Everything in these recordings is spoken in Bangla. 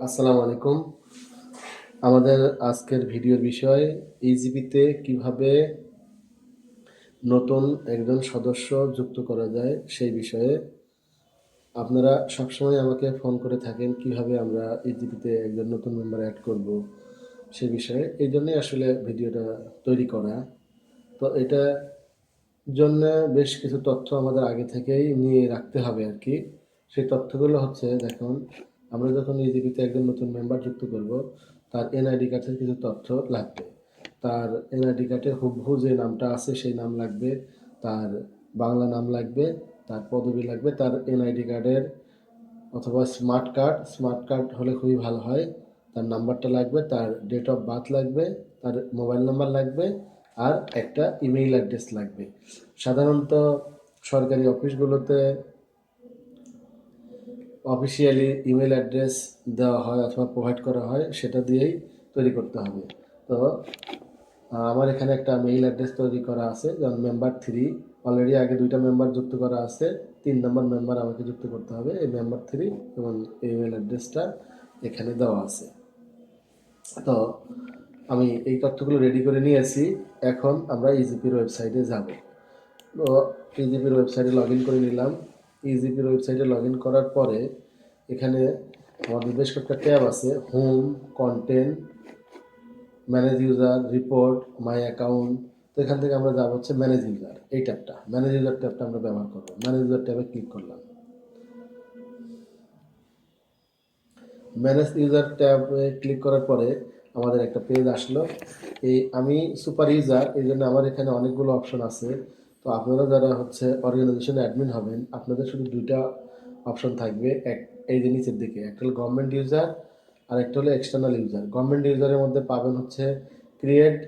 আসসালামু আলাইকুম। আমাদের আজকের ভিডিওর বিষয় ইজিপিতে কিভাবে নতুন একজন সদস্য যুক্ত করা যায় সেই বিষয়ে। আপনারা সবসময় আমাকে ফোন করে থাকেন কিভাবে আমরা ইজিপিতে একজন নতুন মেম্বার অ্যাড করব সেই বিষয়ে। এই জন্যই আসলে ভিডিওটা তৈরি করা। তো এটা জন্য বেশ কিছু তথ্য আমাদের আগে থেকেই নিয়ে রাখতে হবে আর কি। সেই তথ্যগুলো হচ্ছে, দেখুন, আমরা যখন ইজিপিতে একজন নতুন মেম্বার যুক্ত করব, তার এনআইডি কার্ডের কিছু তথ্য লাগবে। তার এনআইডি কার্ডে হুবহু যে নামটা আছে সেই নাম লাগবে, তার বাংলা নাম লাগবে, তার পদবি লাগবে, তার এনআইডি কার্ডের অথবা স্মার্ট কার্ড হলে খুবই ভালো হয়, তার নাম্বারটা লাগবে, তার ডেট অফ বার্থ লাগবে, তার মোবাইল নাম্বার লাগবে, আর একটা ইমেইল অ্যাড্রেস লাগবে। সাধারণত সরকারি অফিসগুলোতে অফিসিয়ালি ইমেল অ্যাড্রেস দেওয়া হয় অথবা প্রোভাইড করা হয়, সেটা দিয়েই তৈরি করতে হবে। তো আমার এখানে একটা মেইল অ্যাড্রেস তৈরি করা আছে, যেমন মেম্বার 3। অলরেডি আগে 2টা মেম্বার যুক্ত করা আছে, 3 নম্বর মেম্বার আমাকে যুক্ত করতে হবে। এই মেম্বার 3 এবং ইমেল অ্যাড্রেসটা এখানে দেওয়া আছে। তো আমি এই তথ্যগুলো রেডি করে নিয়েছি। এখন আমরা ইজিপির ওয়েবসাইটে যাব। তো ইজিপির ওয়েবসাইটে লগ ইন করে নিলাম। ইজিপির ওয়েবসাইটে লগ ইন করার পরে এখানে আমাদের বেশ কয়েকটা ট্যাব আছে: home, content, manage user, report, my account. তো এখান থেকে আমরা যাব হচ্ছে ম্যানেজ ইউজার। এই ট্যাবটা, ম্যানেজ ইউজার ট্যাবটা আমরা ব্যবহার করবো। ম্যানেজ ইউজার ট্যাবে ক্লিক করলাম। ম্যানেজ ইউজার ট্যাবে ক্লিক করার পরে আমাদের একটা পেজ আসলো। আমি সুপার ইউজার, এই জন্য আমার এখানে অনেকগুলো অপশন আছে। তো আপনারা যারা হচ্ছে অর্গানাইজেশনে অ্যাডমিন হবেন, আপনাদের শুধু 2টা অপশন থাকবে। এই যে নিচের দিকে একটা হলো গভর্নমেন্ট ইউজার আর একটা হলো এক্সটার্নাল ইউজার। গভর্নমেন্ট ইউজারের মধ্যে পাবেন হচ্ছে ক্রিয়েট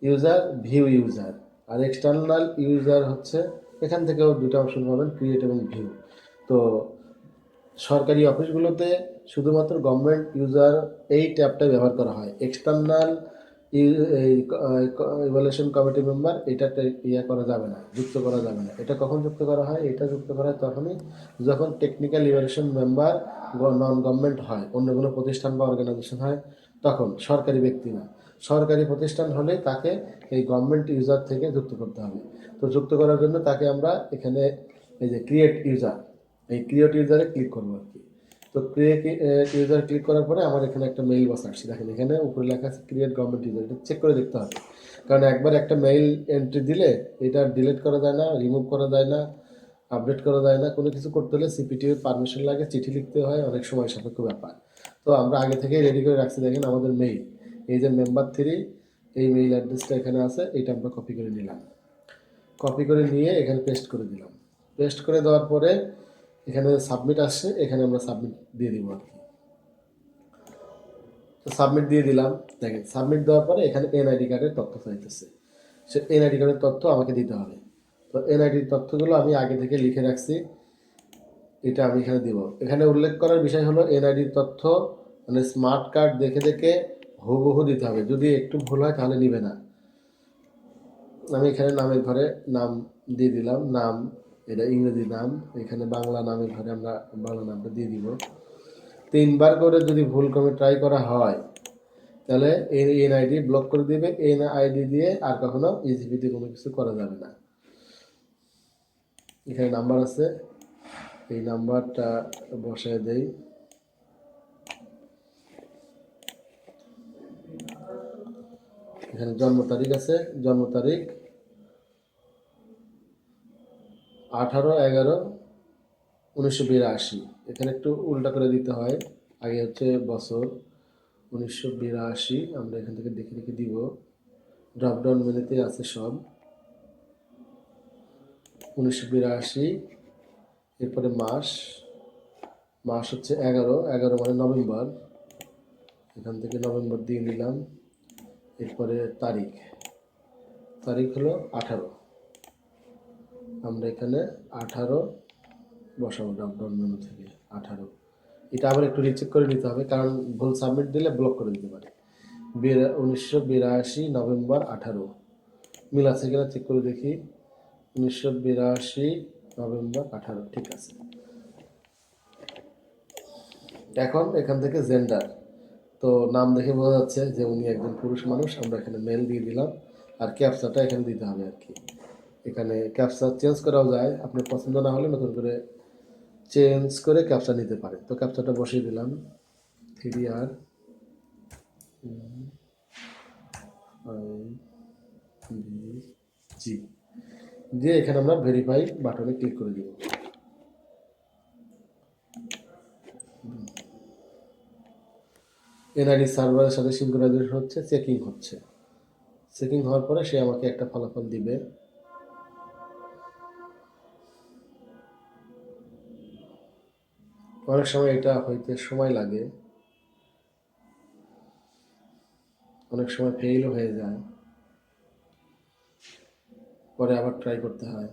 ইউজার, ভিউ ইউজার। আর এক্সটার্নাল ইউজার হচ্ছে, এখান থেকেও 2টা অপশন পাবেন, ক্রিয়েট এবং ভিউ। তো সরকারি অফিসগুলোতে শুধুমাত্র গভর্নমেন্ট ইউজার এই ট্যাবটা ব্যবহার করা হয়। এক্সটার্নাল ইভ্যালুয়েশন কমিটি মেম্বার এটাতে করা যাবে না, যুক্ত করা যাবে না। এটা কখন যুক্ত করা হয়? এটা যুক্ত করা হয় তখনই যখন technical evaluation member non government হয়, অন্য কোনো প্রতিষ্ঠান বা অর্গানাইজেশন হয়, তখন। সরকারি ব্যক্তি না। সরকারি প্রতিষ্ঠান হলে তাকে এই গভর্নমেন্ট ইউজার থেকে যুক্ত করতে হবে। তো যুক্ত করার জন্য তাকে আমরা এখানে এই যে ক্রিয়েট ইউজার, এই ক্রিয়েট ইউজারে ক্লিক করবো আর কি। তো ক্রিয়েট ইউজার ক্লিক করার পরে আমার এখানে একটা মেইল বক্স আসছে। দেখেন এখানে উপরে লেখা আছে ক্রিয়েট গভর্নমেন্ট ইউজার। এটা চেক করে দেখতে হবে, কারণ একবার একটা মেইল এন্ট্রি দিলে এটা ডিলিট করা যায় না, রিমুভ করা যায় না, আপডেট করা যায় না। কোনো কিছু করতে হলে সিপিটির পারমিশন লাগে, চিঠি লিখতে হয়, অনেক সময় সাপেক্ষ ব্যাপার। তো আমরা আগে থেকেই রেডি করে রাখছি। দেখেন আমাদের মেইল, এই যে মেম্বার 3, এই মেইল অ্যাড্রেসটা এখানে আছে, এইটা আমরা কপি করে নিলাম। কপি করে নিয়ে এখানে পেস্ট করে দিলাম। পেস্ট করে দেওয়ার পরে এখানে সাবমিট আসছে, এখানে আমরা সাবমিট দিয়ে দিব আর কি। তো সাবমিট দিয়ে দিলাম। দেখেন সাবমিট দেওয়ার পরে এখানে এনআইডি কার্ডের তথ্য চাইতেছে। সে এনআইডি কার্ডের তথ্য আমাকে দিতে হবে। তো এনআইডির তথ্যগুলো আমি আগে থেকে লিখে রাখছি, এটা আমি এখানে দিব। এখানে উল্লেখ করার বিষয় হলো এনআইডির তথ্য মানে স্মার্ট কার্ড দেখে দেখে হুবহু দিতে হবে, যদি একটু ভুল হয় তাহলে নিবে না। আমি এখানে নামের ঘরে নাম দিয়ে দিলাম, নাম, এটা ইংরেজি নাম। এখানে বাংলা নামের ঘরে আমরা বাংলা নামটা দিয়ে দিব। 3বার করে যদি ভুল ক্রমে ট্রাই করা হয় তাহলে এনআইডি ব্লক করে দিবে। এনআইডি দিয়ে আর কখনো ইজিপিতে কোনো কিছু করা যাবে না। এখানে নাম্বার আছে, এই নাম্বারটা বসায় দেই। এখানে জন্ম তারিখ আছে, জন্ম তারিখ 18/11/1982। এখানে একটু উল্টা করে দিতে হয়, আগে হচ্ছে বছর 1982, আমরা এখান থেকে দেখে দেখে দিব। ড্রপডাউন মেনুতে আছে সব 1982। এরপরে মাস, মাস হচ্ছে 11, 11 মানে নভেম্বর, এখান থেকে নভেম্বর দিয়ে নিলাম। এরপরে তারিখ, তারিখ হলো 18, আমরা এখানে 18 বসাবো ড্রপডাউন মেনু থেকে 18। এটা আবার একটু রিচেক করে নিতে হবে, কারণ ভুল সাবমিট দিলে ব্লক করে দিতে পারে। 1982 নভেম্বর 18 মিল আছে কিনা চেক করে দেখি। 1982 নভেম্বর 18, ঠিক আছে। এখন এখান থেকে জেন্ডার, তো নাম দেখে বোঝা যাচ্ছে যে উনি একজন পুরুষ মানুষ, আমরা এখানে মেল দিয়ে দিলাম। আর ক্যাপচাটা এখানে দিতে হবে আর কি। এখানে ক্যাপচা চেঞ্জ করাও যায়, আপনার পছন্দ না হলে নতুন করে চেঞ্জ করে ক্যাপচা নিতে পারে। তো ক্যাপচাটা বসিয়ে দিলাম 3R জি দিয়ে এখানে আমরা ভেরিফাই বাটনে ক্লিক করে দিব। এনআইডি সার্ভারের সাথে সিনক্রোনাইজেশন হচ্ছে, চেকিং হচ্ছে। চেকিং হওয়ার পরে সে আমাকে একটা ফলাফল দিবে। অনেক সময় এটা হইতে সময় লাগে, অনেক সময় ফেইলও হয়ে যায়, পরে আবার ট্রাই করতে হয়।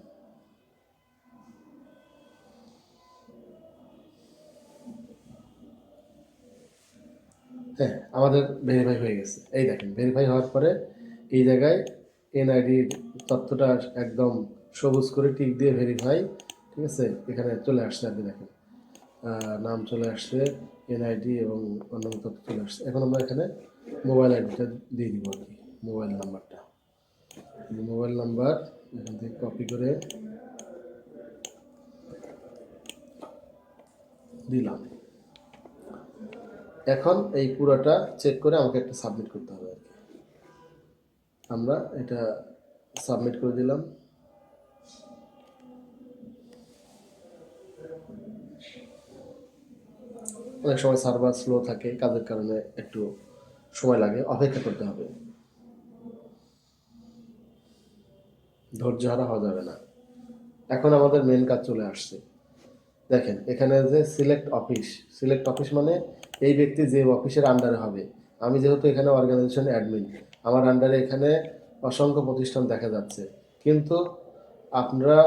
হ্যাঁ, আমাদের ভেরিফাই হয়ে গেছে। এই দেখেন ভেরিফাই হওয়ার পরে এই জায়গায় এনআইডির তথ্যটা একদম সবুজ করে টিক দিয়ে ভেরিফাই, ঠিক আছে, এখানে চলে আসছে আর কি। দেখেন নাম চলে আসছে, এনআইডি এবং অন্যান্য তথ্য চলে আসছে। এখন আমরা এখানে মোবাইল আইডিটা দিয়ে দিব আর কি, মোবাইল নাম্বারটা। মোবাইল নাম্বার এখান থেকে কপি করে দিলাম। এখন এই পুরোটা চেক করে আমাকে একটা সাবমিট করতে হবে আর কি। আমরা এটা সাবমিট করে দিলাম। অনেক সময় সার্ভার স্লো থাকে, কাজের কারণে একটু সময় লাগে, অপেক্ষা করতে হবে, ধৈর্য হারা হওয়া যাবে না। এখন আমাদের মেন কাজ চলে আসছে। দেখেন এখানে যে সিলেক্ট অফিস মানে এই ব্যক্তি যে অফিসের আন্ডারে হবে। আমি যেহেতু এখানে অর্গানাইজেশন অ্যাডমিন, আমার আন্ডারে এখানে অসংখ্য প্রতিষ্ঠান দেখা যাচ্ছে, কিন্তু আপনারা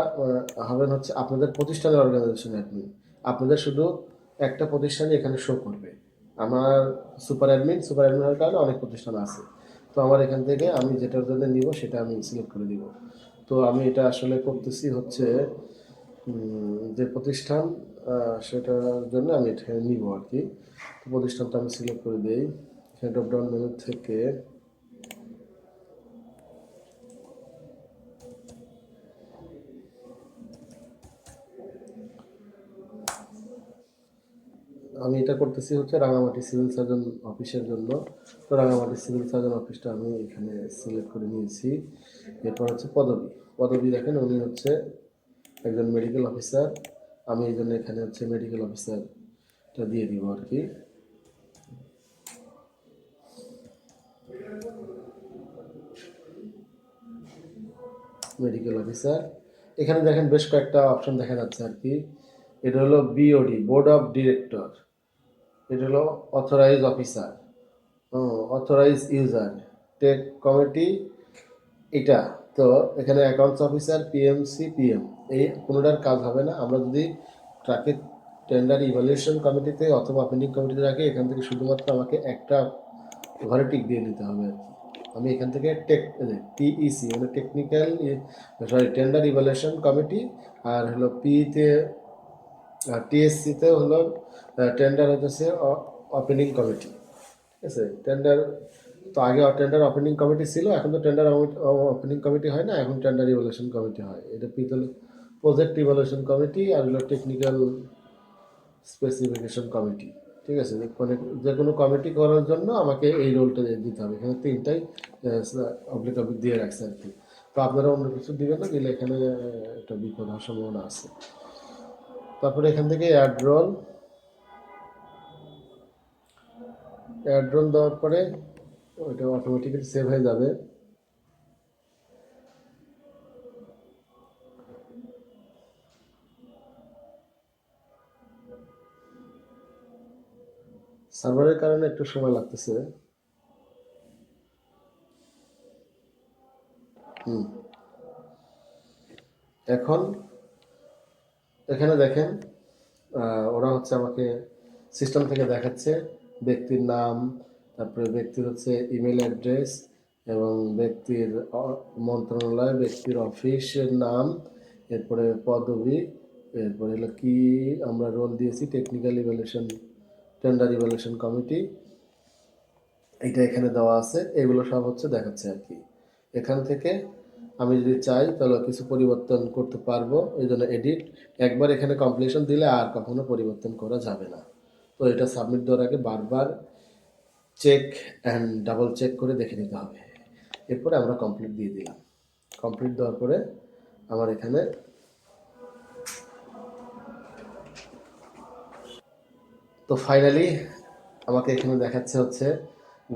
হবেন হচ্ছে আপনাদের প্রতিষ্ঠানের অর্গানাইজেশন অ্যাডমিন। আপনাদের শুধু একটা প্রতিষ্ঠানই এখানে শো করবে। আমার সুপার অ্যাডমিন হওয়ার কারণে অনেক প্রতিষ্ঠান আছে। তো আমার এখান থেকে আমি যেটার জন্য নিব সেটা আমি সিলেক্ট করে দিব। তো আমি এটা আসলে করতেছি হচ্ছে যে প্রতিষ্ঠান, সেটার জন্য আমি এটা নিব আর কি। তো প্রতিষ্ঠানটা আমি সিলেক্ট করে দিই। এখানে ড্রপডাউন মেনু থেকে আমি এটা করতেছি হচ্ছে রাঙামাটি সিভিল সার্জন অফিসের জন্য। তো রাঙামাটি সিভিল সার্জন অফিসটা আমি এখানে সিলেক্ট করে নিয়েছি। এরপর হচ্ছে পদবি দেখেন উনি হচ্ছে একজন মেডিকেল অফিসার। আমি এই জন্য এখানে হচ্ছে মেডিকেল অফিসারটা দিয়ে দিব আর কি। মেডিকেল অফিসার এখানে দেখেন বেশ কয়েকটা অপশন দেখা যাচ্ছে আর কি। এটা হলো বিওডি, বোর্ড অফ ডিরেক্টর। এটা হলো authorise officer, authorise user, tech committee এটা। তো এখানে অ্যাকাউন্টস অফিসার, পিএমসি, পিএম, এই কোনোটার কাজ হবে না। আমরা যদি ট্রাকে টেন্ডার ইভ্যালুয়েশন কমিটিতে অথবা অপেনিং কমিটিতে রাখি, এখান থেকে শুধুমাত্র আমাকে একটা ঘরে টিক দিয়ে দিতে হবে আর কি। আমি এখান থেকে টিইসি মানে টেকনিক্যাল টেন্ডার ইভ্যালুয়েশন কমিটি, আর হলো পিতে টিএসসিতে হলো টেন্ডার হচ্ছে ওপেনিং কমিটি, ঠিক আছে। টেন্ডার তো আগে টেন্ডার ওপেনিং কমিটি ছিল, এখন তো টেন্ডার ওপেনিং কমিটি হয় না, এখন টেন্ডার ইভ্যালুয়েশন কমিটি হয়। এটা পিতে প্রজেক্ট ইভ্যালুয়েশন কমিটি আর হলো টেকনিক্যাল স্পেসিফিকেশন কমিটি, ঠিক আছে। মানে যে কোনো কমিটি করার জন্য আমাকে এই রোলটা দিতে হবে। এখানে তিনটাই অবলিক দিয়ে রাখছে আর কি। তো আপনারা অন্য কিছু দিবেন না, দিলে এখানে একটা বিপদ হওয়ার সম্ভাবনা আছে। তারপরে এখান থেকে অ্যাড রোল দেওয়ার পরে ওইটা অটোমেটিক্যালি সেভ হয়ে যাবে। সার্ভারের কারণে একটু সময় লাগতেছে। এখন এখানে দেখেন ওরা হচ্ছে আমাকে সিস্টেম থেকে দেখাচ্ছে ব্যক্তির নাম, তারপরে ব্যক্তির হচ্ছে ইমেল অ্যাড্রেস এবং ব্যক্তির মন্ত্রণালয়, ব্যক্তির অফিসের নাম, এরপরে পদবি, এরপরে হলো কি আমরা রোল দিয়েছি টেন্ডার ইভ্যালুয়েশন কমিটি, এইটা এখানে দেওয়া আছে। এগুলো সব হচ্ছে দেখাচ্ছে আর কি। এখান থেকে আমি যদি চাই তাহলে কিছু পরিবর্তন করতে পারবো, এই জন্য এডিট। একবার এখানে কমপ্লিশন দিলে আর কখনো পরিবর্তন করা যাবে না। তো এটা সাবমিট দেওয়ার আগে বারবার চেক অ্যান্ড ডাবল চেক করে দেখে নিতে হবে। এরপরে আমরা কমপ্লিট দিয়ে দিলাম। কমপ্লিট দেওয়ার পরে আমার এখানে তো ফাইনালি আমাকে এখানে দেখাচ্ছে হচ্ছে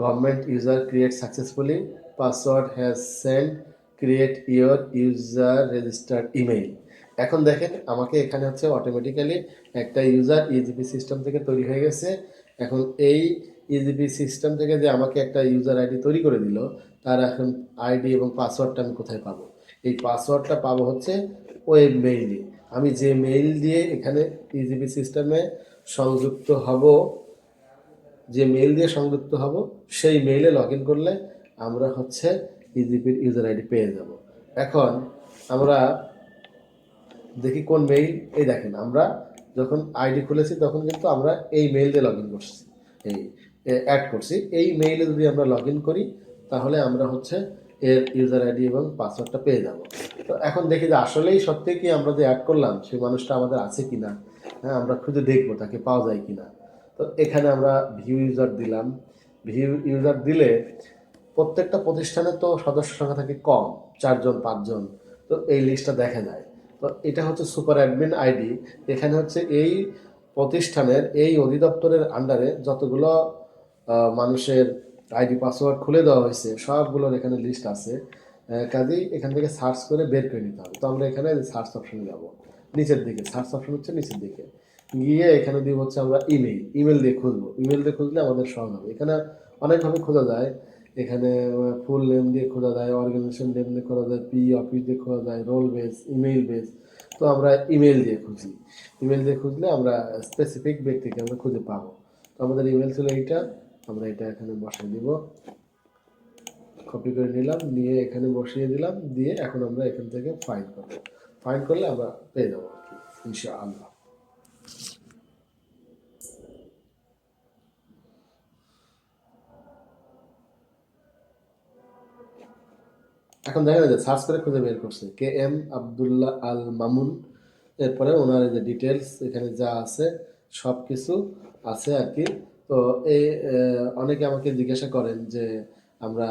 government user create successfully, password has send, create your user registered email. এখন দেখেন আমাকে এখানে হচ্ছে অটোমেটিক্যালি একটা ইউজার ইজিপি সিস্টেম থেকে তৈরি হয়ে গেছে। এখন এই ইজিপি সিস্টেম থেকে যে আমাকে একটা ইউজার আইডি তৈরি করে দিল, তার এখন আইডি এবং পাসওয়ার্ডটা আমি কোথায় পাবো? এই পাসওয়ার্ডটা পাবো হচ্ছে ওয়েব মেইলে। আমি যে মেইল দিয়ে এখানে ইজিপি সিস্টেমে সংযুক্ত হব, যে মেইল দিয়ে সংযুক্ত হব সেই মেইলে লগ ইন করলে আমরা হচ্ছে ইজিপির ইউজার আইডি পেয়ে যাব। এখন আমরা দেখি কোন মেইল। এই দেখেন আমরা যখন আইডি খুলেছি তখন কিন্তু আমরা এই মেইল দিয়ে লগ ইন করছি, এই অ্যাড করছি। এই মেইলে যদি আমরা লগ ইন করি তাহলে আমরা হচ্ছে এর ইউজার আইডি এবং পাসওয়ার্ডটা পেয়ে যাব। তো এখন দেখি যে আসলেই সত্যি কি আমরা যে অ্যাড করলাম সেই মানুষটা আমাদের আছে কি না, হ্যাঁ আমরা খুঁজে দেখবো তাকে পাওয়া যায় কি না। তো এখানে আমরা ভিউ ইউজার দিলাম। ভিউ ইউজার দিলে প্রত্যেকটা প্রতিষ্ঠানের তো সদস্য সংখ্যা থাকে কম, 4 জন 5 জন, তো এই লিস্টটা দেখা যায়। তো এটা হচ্ছে সুপার অ্যাডমিন আইডি। এখানে হচ্ছে এই প্রতিষ্ঠানের এই অধিদপ্তরের আন্ডারে যতগুলো মানুষের আইডি পাসওয়ার্ড খুলে দেওয়া হয়েছে সবগুলোর এখানে লিস্ট আছে। কাজেই এখান থেকে সার্চ করে বের করে নিতে হবে। তো আমরা এখানে সার্চ অপশনে যাব, নিচের দিকে সার্চ অপশন হচ্ছে নিচের দিকে গিয়ে এখানে দিব হচ্ছে আমরা ইমেল দিয়ে খুঁজবো। ইমেল দিয়ে খুঁজলে আমাদের সহজ হবে। এখানে অনেকভাবে খোঁজা যায়। এখানে ফুল নেম দিয়ে খোঁজা যায়, অর্গানাইজেশন নেম দিয়ে খোঁজা যায়, পি অফিস দিয়ে খোঁজা যায়, রোল বেস, ইমেইল বেস। তো আমরা ইমেল দিয়ে খুঁজি। ইমেল দিয়ে খুঁজলে আমরা স্পেসিফিক ব্যক্তিকে আমরা খুঁজে পাবো। তো আমাদের ইমেল ছিল এইটা, আমরা এটা এখানে বসাই দিব। কপি করে নিলাম, নিয়ে এখানে বসিয়ে দিলাম, দিয়ে এখন আমরা এখান থেকে ফাইন্ড করবো। ফাইন্ড করলে আমরা পেয়ে যাবো আর কি, ইনশাআল্লাহ। এখন দেখা যায় সার্চ করে খুঁজে বের করছে KM আব্দুল্লাহ আল মামুন। এরপরে ওনার যে ডিটেলস এখানে যা আছে সব কিছু আছে আর কি। তো এই অনেকে আমাকে জিজ্ঞাসা করেন যে আমরা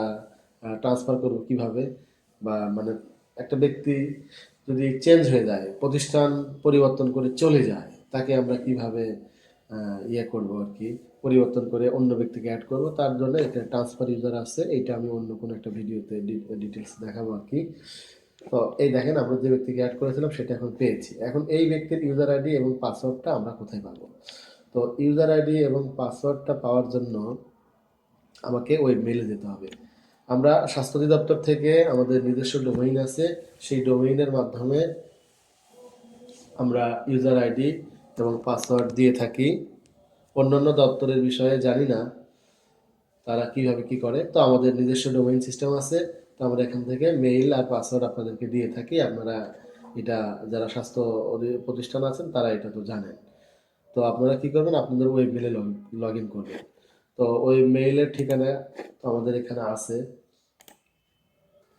ট্রান্সফার করব কিভাবে, বা মানে একটা ব্যক্তি যদি চেঞ্জ হয়ে যায়, প্রতিষ্ঠান পরিবর্তন করে চলে যায়, তাকে আমরা কিভাবে ইয়ে করবো আর কি, পরিবর্তন করে অন্য ব্যক্তিকে অ্যাড করব। তার জন্য একটা ট্রান্সফার ইউজার আছে, এইটা আমি অন্য কোনো একটা ভিডিওতে ডিটেলস দেখাবো আর কি। তো এই দেখেন আমরা যে ব্যক্তিকে অ্যাড করেছিলাম সেটা এখন পেয়েছি। এখন এই ব্যক্তির ইউজার আইডি এবং পাসওয়ার্ডটা আমরা কোথায় পাবো? তো ইউজার আইডি এবং পাসওয়ার্ডটা পাওয়ার জন্য আমাকে ওই মেলে যেতে হবে। আমরা স্বাস্থ্য অধিদপ্তর থেকে আমাদের নিজস্ব ডোমেইন আছে, সেই ডোমেইনের মাধ্যমে আমরা ইউজার আইডি এবং পাসওয়ার্ড দিয়ে থাকি। অন্যান্য দপ্তরের বিষয়ে জানি না তারা কিভাবে কি করে। তো আমাদের নিজস্ব ডোমেইন সিস্টেম আছে। তো আমরা এখান থেকে মেইল আর পাসওয়ার্ড আপনাদেরকে দিয়ে থাকি। আপনারা এটা যারা স্বাস্থ্য প্রতিষ্ঠান আছেন তারা এটা তো জানেন। তো আপনারা কি করবেন, আপনাদের ওই মেলে লগ ইন করবেন। তো ওই মেইলের ঠিকানা তো আমাদের এখানে আছে।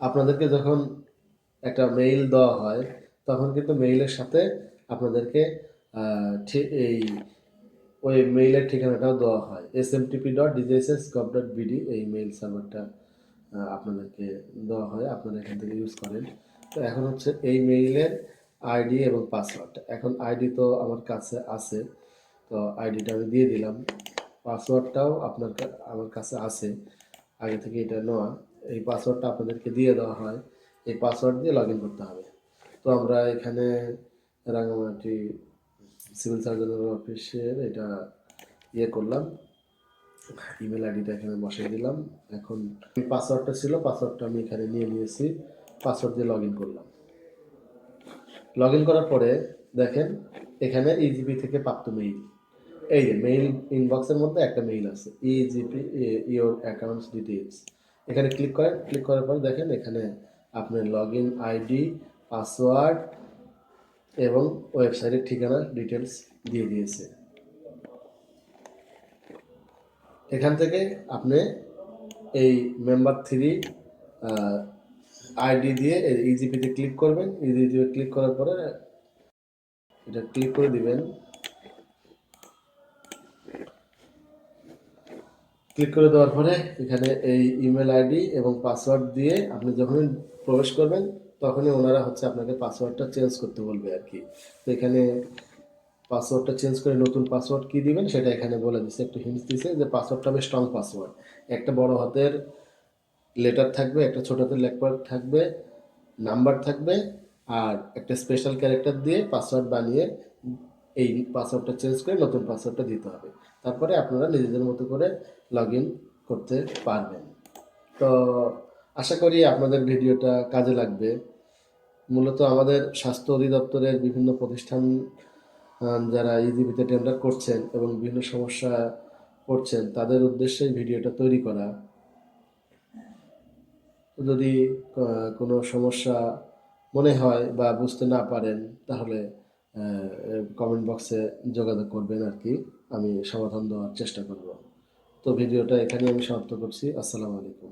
আপনাদেরকে যখন একটা মেইল দেওয়া হয় তখন কিন্তু মেইলের সাথে আপনাদেরকে এই ওই মেইলের ঠিকানাটাও দেওয়া হয়, smtp.djss.gov.bd। এই মেইল সার্ভারটা আপনাদেরকে দেওয়া হয়, আপনারা এখান থেকে ইউজ করেন। তো এখন হচ্ছে এই মেইলের আইডি এবং পাসওয়ার্ড। এখন আইডি তো আমার কাছে আছে, তো আইডিটা আমি দিয়ে দিলাম। পাসওয়ার্ডটাও আমার কাছে আছে, আগে থেকে এটা নেওয়া। এই পাসওয়ার্ডটা আপনাদেরকে দিয়ে দেওয়া হয়, এই পাসওয়ার্ড দিয়ে লগ ইন করতে হবে। তো আমরা এখানে রাঙামাটি সিভিল সার্জনের অফিসের এটা ইয়ে করলাম, ইমেল আইডিটা এখানে বসিয়ে দিলাম। এখন পাসওয়ার্ডটা ছিল, পাসওয়ার্ডটা আমি এখানে নিয়ে নিয়েছি, পাসওয়ার্ড দিয়ে লগ ইন করলাম। লগ ইন করার পরে দেখেন এখানে ইজিপি থেকে প্রাপ্ত মেইল, এই যে মেইল ইনবক্সের মধ্যে একটা মেইল আছে, ইজিপি ইওর অ্যাকাউন্টস ডিটেলস। এখানে ক্লিক করেন, ক্লিক করার পর দেখেন এখানে আপনার লগ ইন আইডি, পাসওয়ার্ড এবং ওয়েবসাইটের ঠিকানা ডিটেলস দিয়ে দিয়েছে। এখান থেকে আপনি এই মেম্বার 3 আইডি দিয়ে ইজিপিতে ক্লিক করবেন। ইজিপিতে ক্লিক করার পরে এটা ক্লিক করে দিবেন। ক্লিক করে দেওয়ার পরে এখানে এই ইমেল আইডি এবং পাসওয়ার্ড দিয়ে আপনি যখনই প্রবেশ করবেন তখনই ওনারা হচ্ছে আপনাকে পাসওয়ার্ডটা চেঞ্জ করতে বলবে আর কি। তো এখানে পাসওয়ার্ডটা চেঞ্জ করে নতুন পাসওয়ার্ড কি দিবেন সেটা এখানে বলে দিচ্ছে, একটু হিন্টস দিচ্ছে যে পাসওয়ার্ডটা হবে স্ট্রং পাসওয়ার্ড। একটা বড় হাতের লেটার থাকবে, একটা ছোট হাতের লেটার থাকবে, নাম্বার থাকবে, আর একটা স্পেশাল ক্যারেক্টার দিয়ে পাসওয়ার্ড বানিয়ে এই পাসওয়ার্ডটা চেঞ্জ করে নতুন পাসওয়ার্ডটা দিতে হবে। তারপরে আপনারা নিজেদের মতো করে লগ ইন করতে পারবেন। তো আশা করি আপনাদের ভিডিওটা কাজে লাগবে। মূলত আমাদের স্বাস্থ্য অধিদপ্তরের বিভিন্ন প্রতিষ্ঠান যারা ইজিবিতে টেন্ডার করছেন এবং বিভিন্ন সমস্যা পড়ছেন তাদের উদ্দেশ্যে এই ভিডিওটা তৈরি করা। যদি কোনো সমস্যা মনে হয় বা বুঝতে না পারেন তাহলে কমেন্ট বক্সে যোগাযোগ করবেন আর কি, আমি সমাধান দেওয়ার চেষ্টা করব। তো ভিডিওটা এখানে আমি সমাপ্ত করছি। আসসালামু আলাইকুম।